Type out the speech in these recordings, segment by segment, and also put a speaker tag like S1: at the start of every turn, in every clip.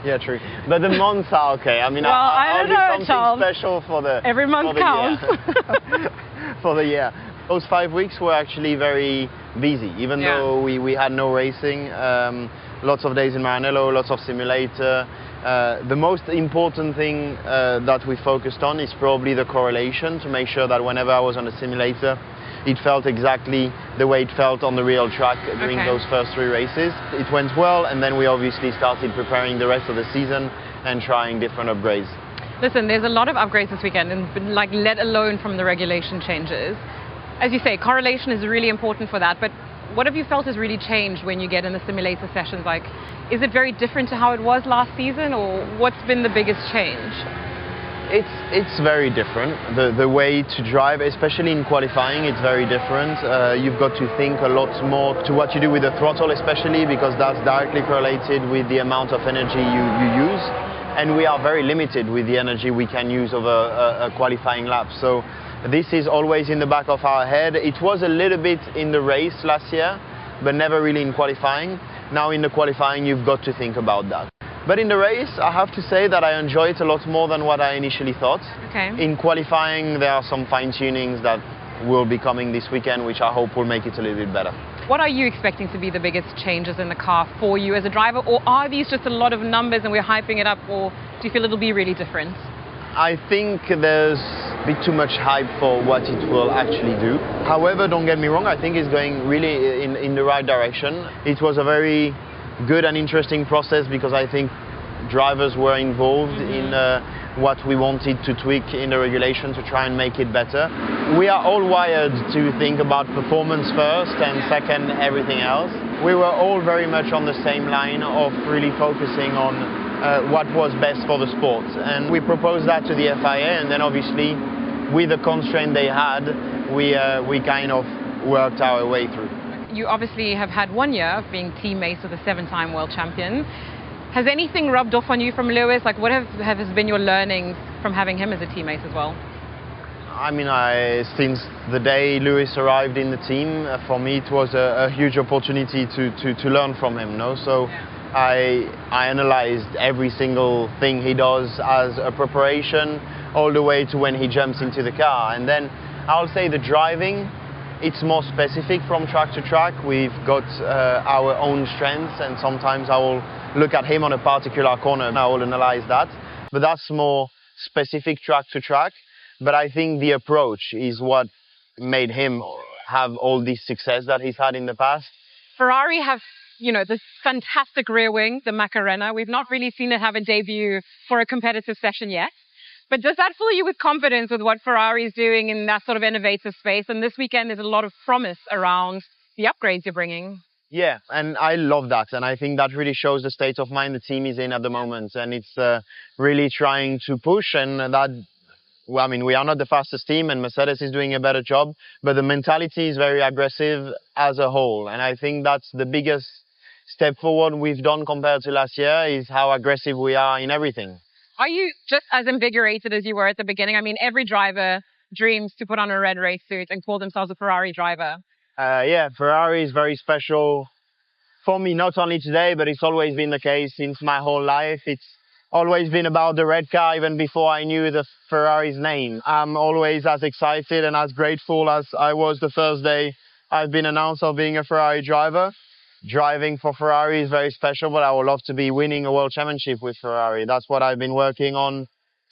S1: Yeah, true. But the months are okay. I mean,
S2: Well, I
S1: I'll
S2: don't
S1: do
S2: know,
S1: something
S2: Charles.
S1: special for the
S2: Every month
S1: for the
S2: counts.
S1: year. For the year. Those 5 weeks were actually very busy, even though we had no racing. Lots of days in Maranello, lots of simulator. The most important thing that we focused on is probably the correlation, to make sure that whenever I was on a simulator, it felt exactly the way it felt on the real track during those first 3 races. It went well, and then we obviously started preparing the rest of the season and trying different upgrades.
S2: Listen, there's a lot of upgrades this weekend, and like let alone from the regulation changes. As you say, correlation is really important for that, but what have you felt has really changed when you get in the simulator sessions? Like, is it very different to how it was last season, or what's been the biggest change?
S1: It's very different. The way to drive, especially in qualifying, it's very different. You've got to think a lot more to what you do with the throttle, especially because that's directly correlated with the amount of energy you use. And we are very limited with the energy we can use over a qualifying lap. So this is always in the back of our head. It was a little bit in the race last year, but never really in qualifying. Now in the qualifying, you've got to think about that. But in the race, I have to say that I enjoy it a lot more than what I initially thought.
S2: Okay.
S1: In qualifying, there are some fine-tunings that will be coming this weekend, which I hope will make it a little bit better.
S2: What are you expecting to be the biggest changes in the car for you as a driver, or are these just a lot of numbers and we're hyping it up, or do you feel it'll be really different?
S1: I think there's a bit too much hype for what it will actually do. However, don't get me wrong, I think it's going really in the right direction. It was a very good and interesting process because I think drivers were involved in what we wanted to tweak in the regulation to try and make it better. We are all wired to think about performance first and second everything else. We were all very much on the same line of really focusing on what was best for the sport. And we proposed that to the FIA, and then obviously with the constraint they had, we kind of worked our way through.
S2: You obviously have had 1 year of being teammates with a 7-time world champion. Has anything rubbed off on you from Lewis? Like, what have been your learnings from having him as a teammate as well?
S1: I mean, since the day Lewis arrived in the team, for me it was a huge opportunity to learn from him. No? So I analyzed every single thing he does as a preparation, all the way to when he jumps into the car. And then I'll say the driving, it's more specific from track to track. We've got our own strengths, and sometimes I will look at him on a particular corner and I will analyze that. But that's more specific track to track. But I think the approach is what made him have all this success that he's had in the past.
S2: Ferrari have, you know, this fantastic rear wing, the Macarena. We've not really seen it have a debut for a competitive session yet. But does that fill you with confidence with what Ferrari is doing in that sort of innovative space? And this weekend there's a lot of promise around the upgrades you're bringing.
S1: Yeah, and I love that. And I think that really shows the state of mind the team is in at the moment. And it's really trying to push, and that, well, I mean, we are not the fastest team and Mercedes is doing a better job, but the mentality is very aggressive as a whole. And I think that's the biggest step forward we've done compared to last year, is how aggressive we are in everything.
S2: Are you just as invigorated as you were at the beginning? I mean, every driver dreams to put on a red race suit and call themselves a Ferrari driver.
S1: Yeah, Ferrari is very special for me, not only today, but it's always been the case since my whole life. It's always been about the red car, even before I knew the Ferrari's name. I'm always as excited and as grateful as I was the first day I've been announced of being a Ferrari driver. Driving for Ferrari is very special, but I would love to be winning a world championship with Ferrari. That's what I've been working on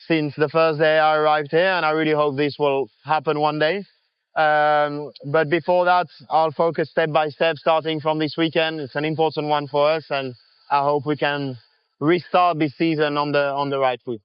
S1: since the first day I arrived here, and I really hope this will happen one day. But before that, I'll focus step by step, starting from this weekend. It's an important one for us, and I hope we can restart this season on the right foot.